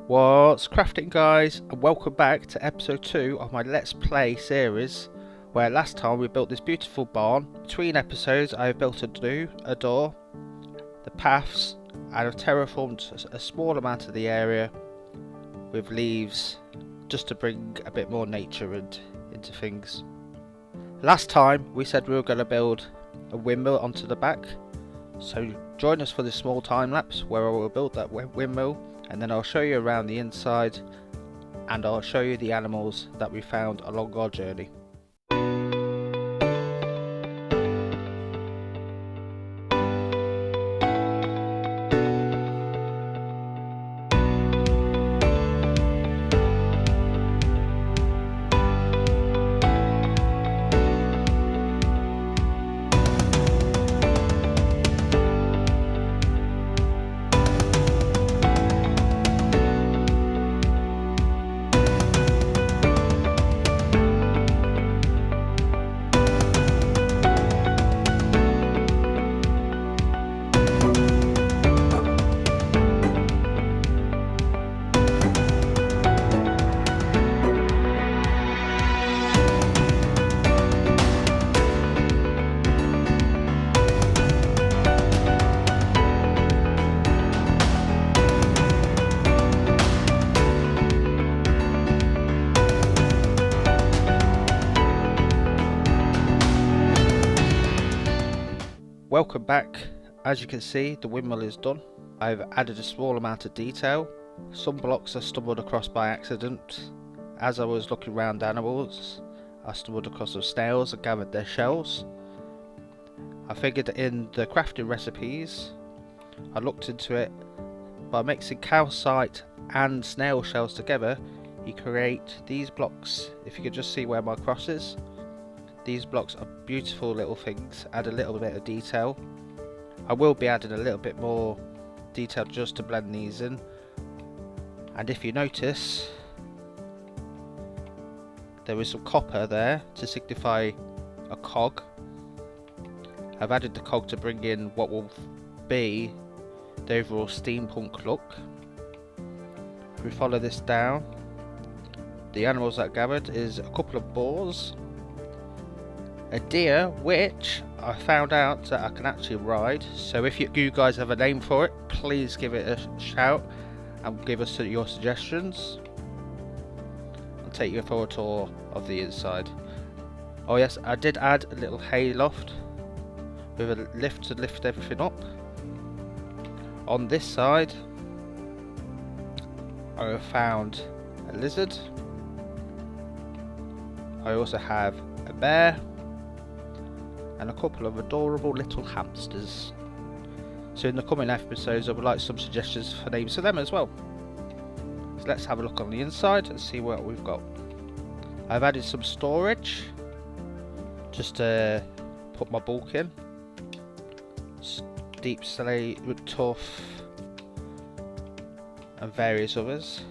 What's crafting, guys, and welcome back to episode 2 of my Let's Play series, where last time we built this beautiful barn. Between episodes I have built a door, the paths, and I've terraformed a small amount of the area with leaves just to bring a bit more nature into things. Last time we said we were going to build a windmill onto the back, so join us for this small time lapse where I will build that windmill, and then I'll show you around the inside and I'll show you the animals that we found along our journey. Welcome back. As you can see, the windmill is done. I've added a small amount of detail. Some blocks I stumbled across by accident. As I was looking around animals, I stumbled across some snails and gathered their shells. I figured in the crafting recipes, I looked into it, by mixing calcite and snail shells together, you create these blocks. If you could just see where my cross is. These blocks are beautiful little things, add a little bit of detail. I will be adding a little bit more detail just to blend these in. And if you notice, there is some copper there to signify a cog. I've added the cog to bring in what will be the overall steampunk look. If we follow this down, the animals that I gathered is a couple of boars, a deer, which I found out that I can actually ride. So if you guys have a name for it, please give it a shout and give us your suggestions. I'll take you for a tour of the inside. Oh yes, I did add a little hay loft with a lift to lift everything up. On this side I have found a lizard. I also have a bear and a couple of adorable little hamsters. So in the coming episodes I would like some suggestions for names for them as well. So let's have a look on the inside and see what we've got. I've added some storage just to put my bulk in. Deep slate, tough and various others.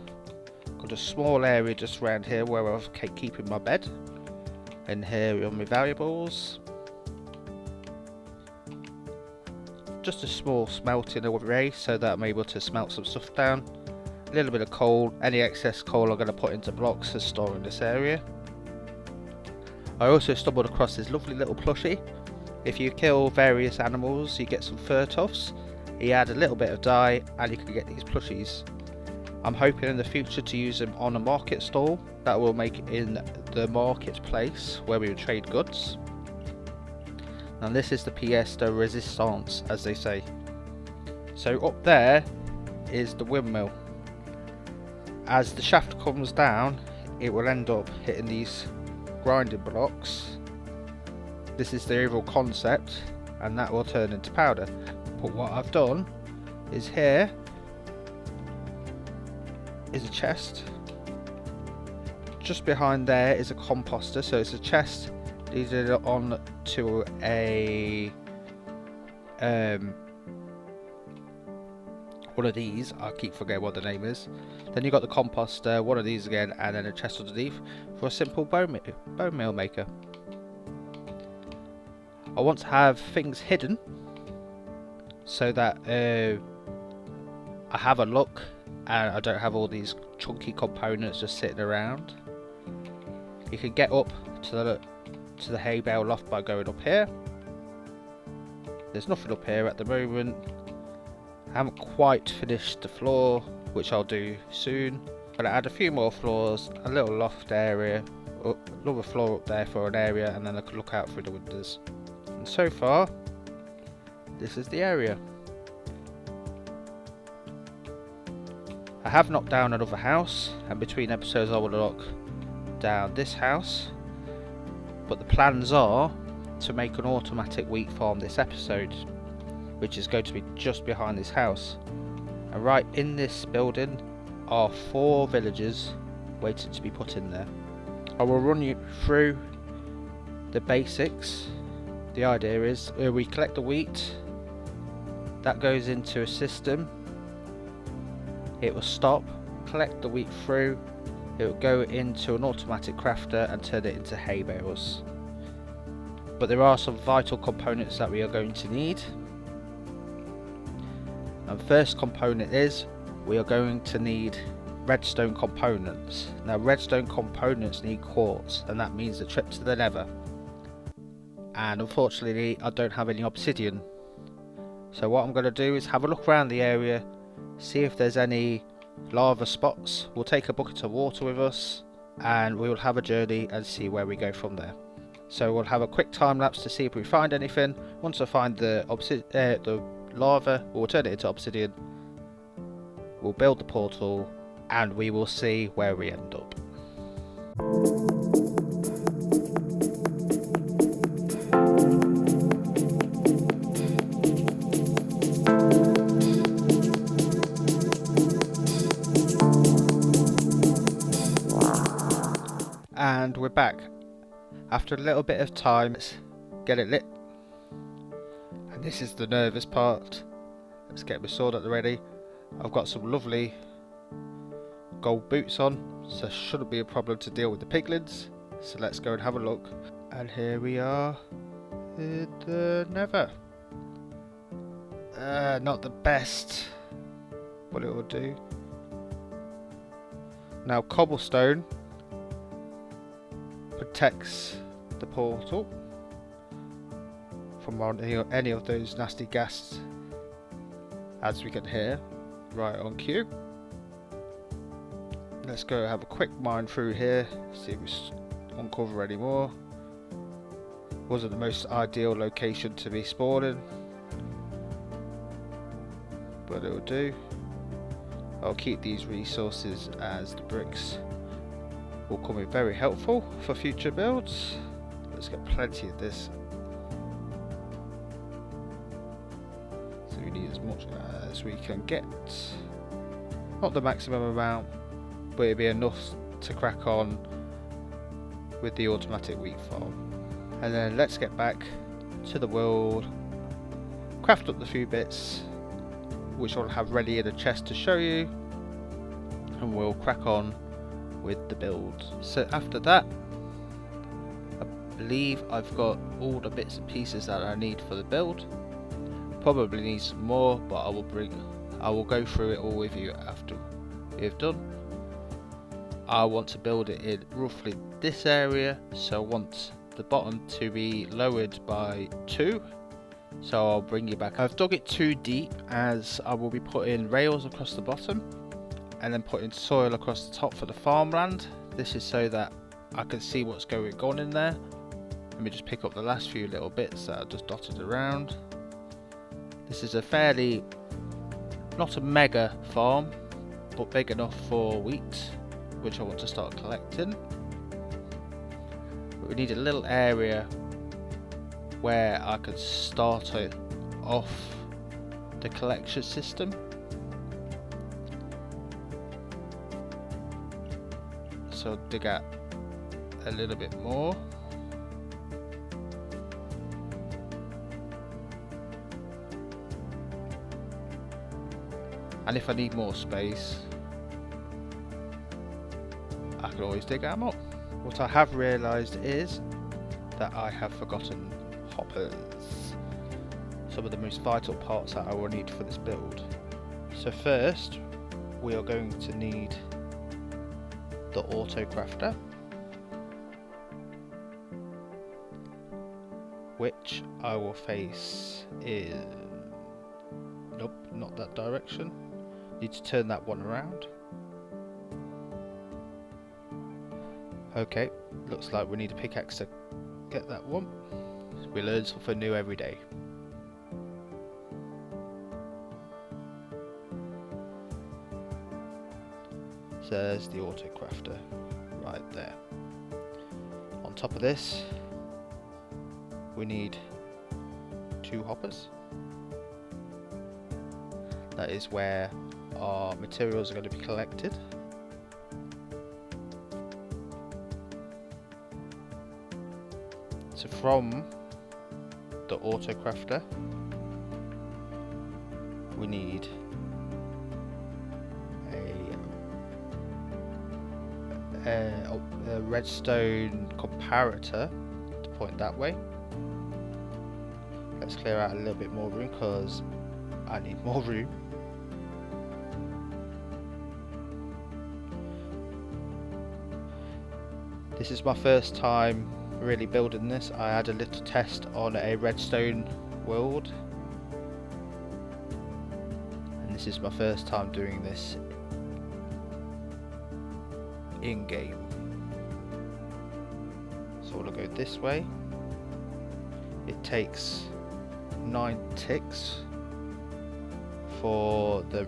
Got a small area just around here where I'm keeping my bed, and here are my valuables. Just a small smelting array so that I'm able to smelt some stuff down. A little bit of coal, any excess coal I'm going to put into blocks to store in this area. I also stumbled across this lovely little plushie. If you kill various animals you get some fur tufts. You add a little bit of dye and you can get these plushies. I'm hoping in the future to use them on a market stall that will make in the marketplace where we would trade goods. And this is the pièce de résistance, as they say. So up there is the windmill. As the shaft comes down, it will end up hitting these grinding blocks. This is the overall concept, and that will turn into powder. But what I've done is here is a chest. Just behind there is a composter, so it's a chest leading on to a one of these. I keep forgetting what the name is. Then you got the composter, one of these again, and then a chest underneath for a simple bone meal maker. I want to have things hidden so that I have a look and I don't have all these chunky components just sitting around. You can get up to the hay bale loft by going up here. There's nothing up here at the moment. I haven't quite finished the floor, which I'll do soon. I'm going to add a few more floors, a little loft area, another floor up there for an area, and then I can look out through the windows. And so far, this is the area. I have knocked down another house, and between episodes I will knock down this house. But the plans are to make an automatic wheat farm this episode, which is going to be just behind this house. And right in this building are 4 villagers waiting to be put in there. I will run you through the basics. The idea is we collect the wheat, that goes into a system, it will stop, collect the wheat through, it will go into an automatic crafter and turn it into hay bales. But there are some vital components that we are going to need. And first component is we are going to need redstone components. Now redstone components need quartz, and that means a trip to the nether. And unfortunately I don't have any obsidian. So what I'm going to do is have a look around the area, see if there's any lava spots. We'll take a bucket of water with us and we will have a journey and see where we go from there. So we'll have a quick time lapse to see if we find anything. Once I find the lava, we'll turn it into obsidian, we'll build the portal, and we will see where we end up. And we're back. After a little bit of time, let's get it lit. And this is the nervous part. Let's get my sword at the ready. I've got some lovely gold boots on, so shouldn't be a problem to deal with the piglins. So let's go and have a look. And here we are in the nether. Not the best, but it will do. Now cobblestone protects the portal from any of those nasty ghasts, as we can hear right on cue. Let's go have a quick mine through here, see if we uncover any more. Wasn't the most ideal location to be spawning, but it'll do. I'll keep these resources as the bricks will come in very helpful for future builds. Let's get plenty of this. So we need as much as we can get. Not the maximum amount, but it'll be enough to crack on with the automatic wheat farm. And then let's get back to the world, craft up the few bits which I'll have ready in a chest to show you, and we'll crack on with the build. So after that, I believe I've got all the bits and pieces that I need for the build. Probably need some more, but I will go through it all with you after we've done. I want to build it in roughly this area, so I want the bottom to be lowered by 2. So I'll bring you back. I've dug it too deep, as I will be putting rails across the bottom and then putting soil across the top for the farmland. This is so that I can see what's going on in there. Let me just pick up the last few little bits that are just dotted around. This is a fairly, not a mega farm, but big enough for wheat, which I want to start collecting. But we need a little area where I can start it off the collection system. So I'll dig out a little bit more. And if I need more space, I can always dig out more. What I have realised is that I have forgotten hoppers, some of the most vital parts that I will need for this build. So first we are going to need the auto crafter, which I will face in, nope, not that direction. Need to turn that one around. Okay, looks like we need a pickaxe to get that one. We learn something new every day. So there's the auto crafter right there. On top of this, we need 2 hoppers. That is where our materials are going to be collected. So from the auto crafter, we need a redstone comparator to point that way. Let's clear out a little bit more room because I need more room. This is my first time really building this. I had a little test on a redstone world, and this is my first time doing this in game. So we'll go this way. It takes 9 ticks for the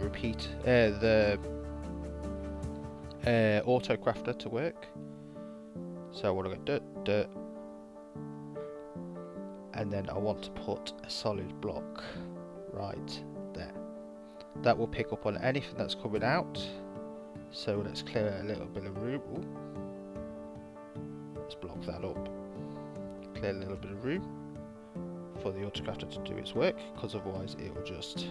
auto crafter to work. So I want to go dirt, and then I want to put a solid block right there. That will pick up on anything that's coming out. So let's clear a little bit of room. Ooh. Let's block that up. Clear a little bit of room for the auto crafter to do its work, because otherwise it will just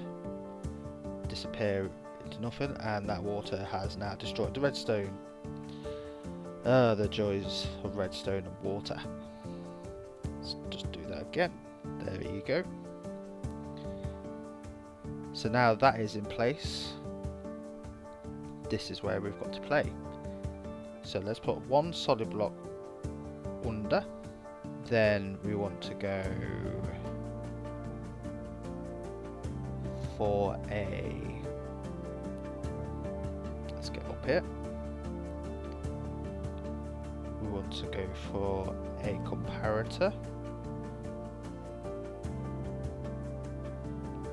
disappear into nothing, and that water has now destroyed the redstone. The joys of redstone and water. Let's just do that again. There you go. So now that is in place, this is where we've got to play. So let's put 1 solid block under. Then we want to go for a, let's get up here. We want to go for a comparator.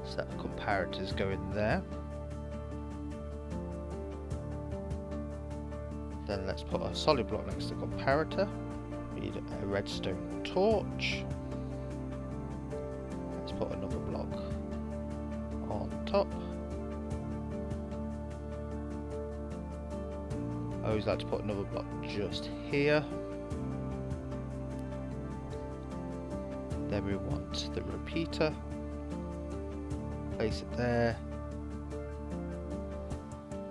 So that comparators go in there. Then let's put a solid block next to the comparator. We need a redstone torch. Let's put another block on top. I always like to put another block just here. Then we want the repeater. Place it there.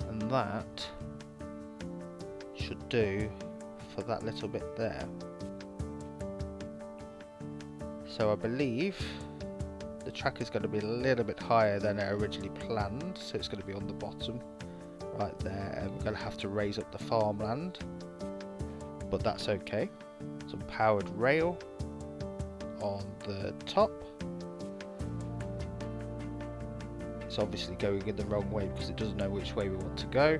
And that should do for that little bit there. So I believe the track is going to be a little bit higher than I originally planned, so it's going to be on the bottom right there, and we're going to have to raise up the farmland, but that's okay. Some powered rail on the top. It's obviously going in the wrong way because it doesn't know which way we want to go.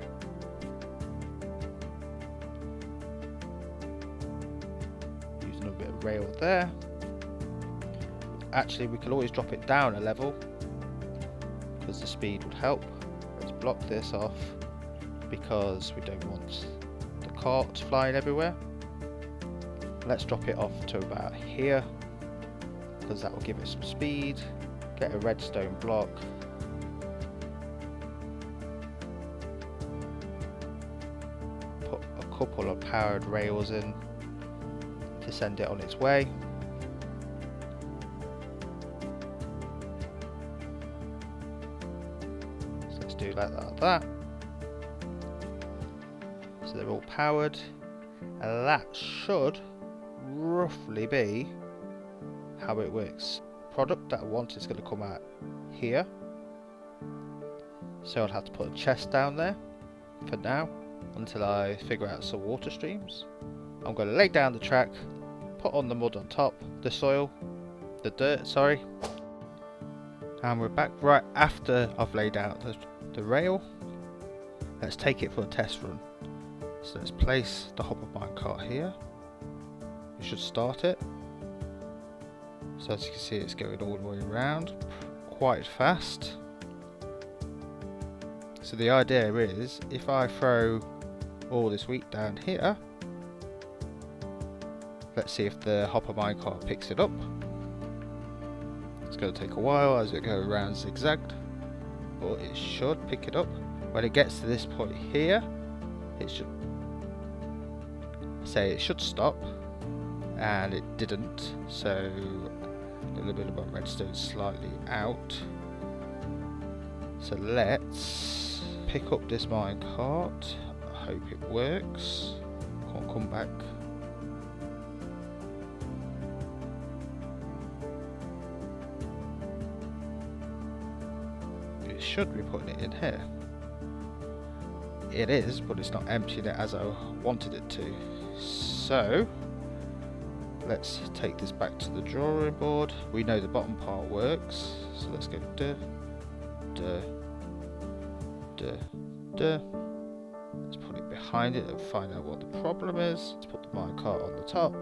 Using a bit of rail there. Actually, we can always drop it down a level because the speed would help. Let's block this off because we don't want the cart flying everywhere. Let's drop it off to about here because that will give it some speed. Get a redstone block. Put a couple of powered rails in to send it on its way. So let's do like that. So they're all powered, and that should roughly be how it works. Product that I want is going to come out here. So I'll have to put a chest down there for now until I figure out some water streams. I'm going to lay down the track, put on the mud on top, the soil, the dirt, sorry. And we're back right after I've laid out the rail. Let's take it for a test run. So let's place the hopper minecart here. We should start it. So as you can see, it's going all the way around quite fast. So the idea is, if I throw all this wheat down here, let's see if the hopper minecart picks it up. It's going to take a while as it goes around zigzagged, but it should pick it up. When it gets to this point here, it should say it should stop, and it didn't. So a little bit of my redstone slightly out. So let's pick up this minecart. I hope it works. Can't come back. It should be putting it in here. It is, but it's not emptying it as I wanted it to. So let's take this back to the drawing board. We know the bottom part works, so let's go duh, duh, duh, duh. Let's put it behind it and find out what the problem is. Let's put the minecart on the top.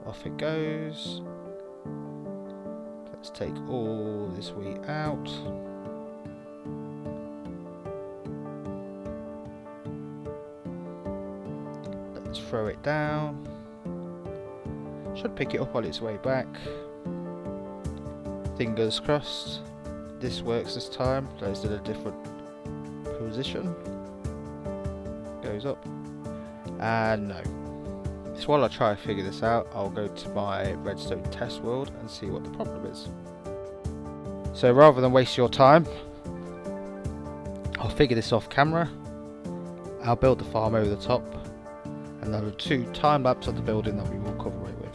Off it goes. Let's take all this wheat out. Let's throw it down. Should pick it up on its way back. Fingers crossed. This works this time. Placed in a different position. Goes up. And no. So while I try to figure this out, I'll go to my redstone test world and see what the problem is. So rather than waste your time, I'll figure this off camera. I'll build the farm over the top, and there are 2 time lapse of the building that we will cover it with.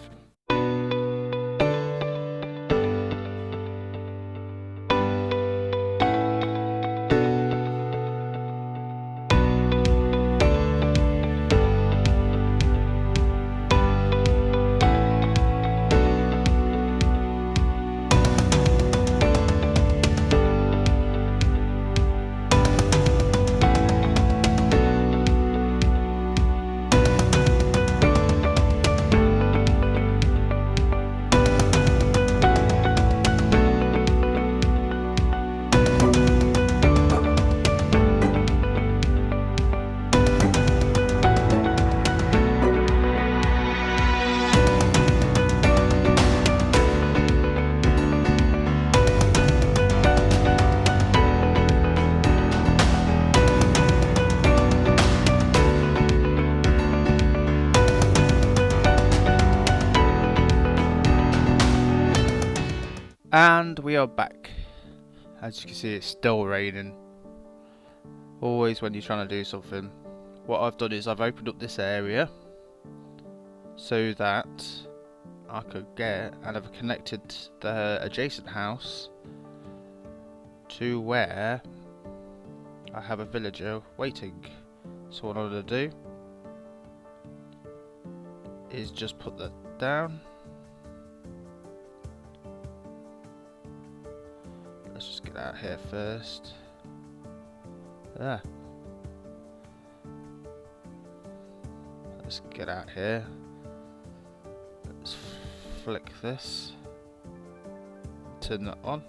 And we are back. As you can see, it's still raining. Always when you're trying to do something. What I've done is I've opened up this area so that I could get, and I've connected the adjacent house to where I have a villager waiting. So what I'm going to do is just put that down. Let's just get out here first. There. Let's get out here. Let's flick this. Turn that on.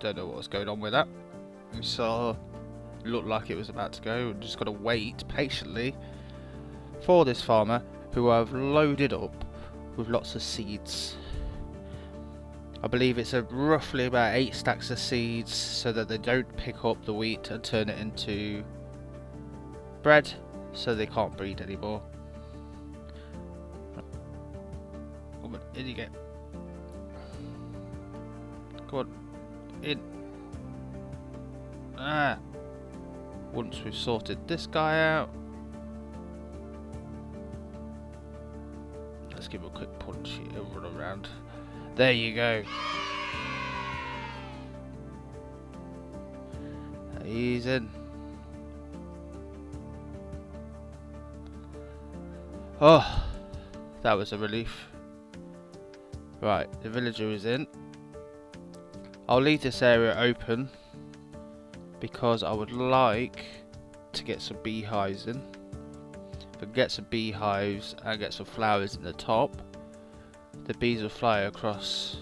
Don't know what's going on with that. We saw it looked like it was about to go. We're just got to wait patiently for this farmer who I've loaded up with lots of seeds. I believe it's roughly about 8 stacks of seeds so that they don't pick up the wheat and turn it into bread, so they can't breed anymore. Come on, in you get. Come on, in. Ah. Once we've sorted this guy out, let's give him a quick punch here, run around. There you go. He's in. Oh, that was a relief. Right, the villager is in. I'll leave this area open because I would like to get some beehives in. If I can get some beehives and get some flowers in the top, the bees will fly across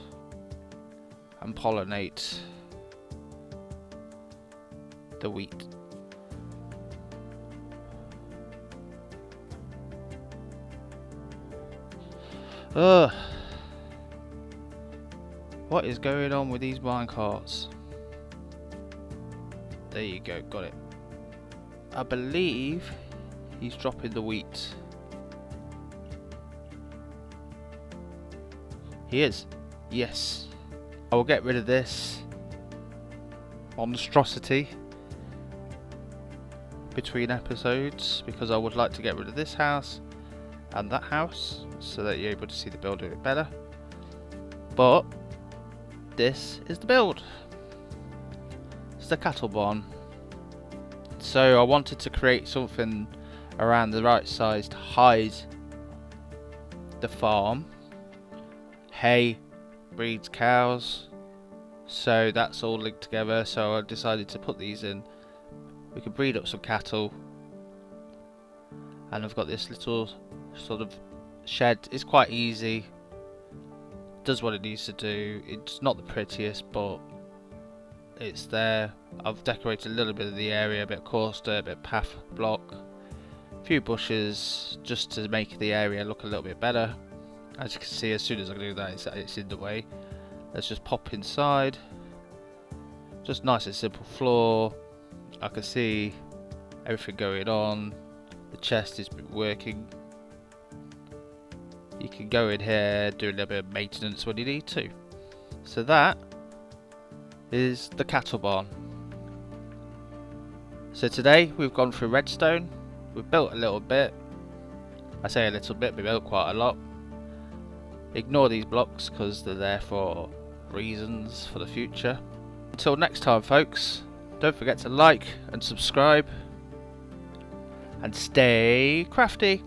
and pollinate the wheat. Ugh. What is going on with these minecarts? There you go, got it. I believe he's dropping the wheat. He is. Yes. I will get rid of this monstrosity between episodes because I would like to get rid of this house and that house so that you're able to see the build a bit better. But this is the build. It's the cattle barn. So I wanted to create something around the right size to hide the farm. Hay breeds cows, so that's all linked together. So I decided to put these in. We can breed up some cattle, and I've got this little sort of shed. It's quite easy, does what it needs to do. It's not the prettiest, but it's there. I've decorated a little bit of the area, a bit of coarse dirt, a bit of path block, a few bushes, just to make the area look a little bit better. As you can see, as soon as I do that, it's in the way. Let's just pop inside. Just nice and simple floor. I can see everything going on. The chest is working. You can go in here, do a little bit of maintenance when you need to. So that is the cattle barn. So today we've gone through redstone. We've built a little bit. I say a little bit, we built quite a lot. Ignore these blocks because they're there for reasons for the future. Until next time, folks, don't forget to like and subscribe and stay crafty.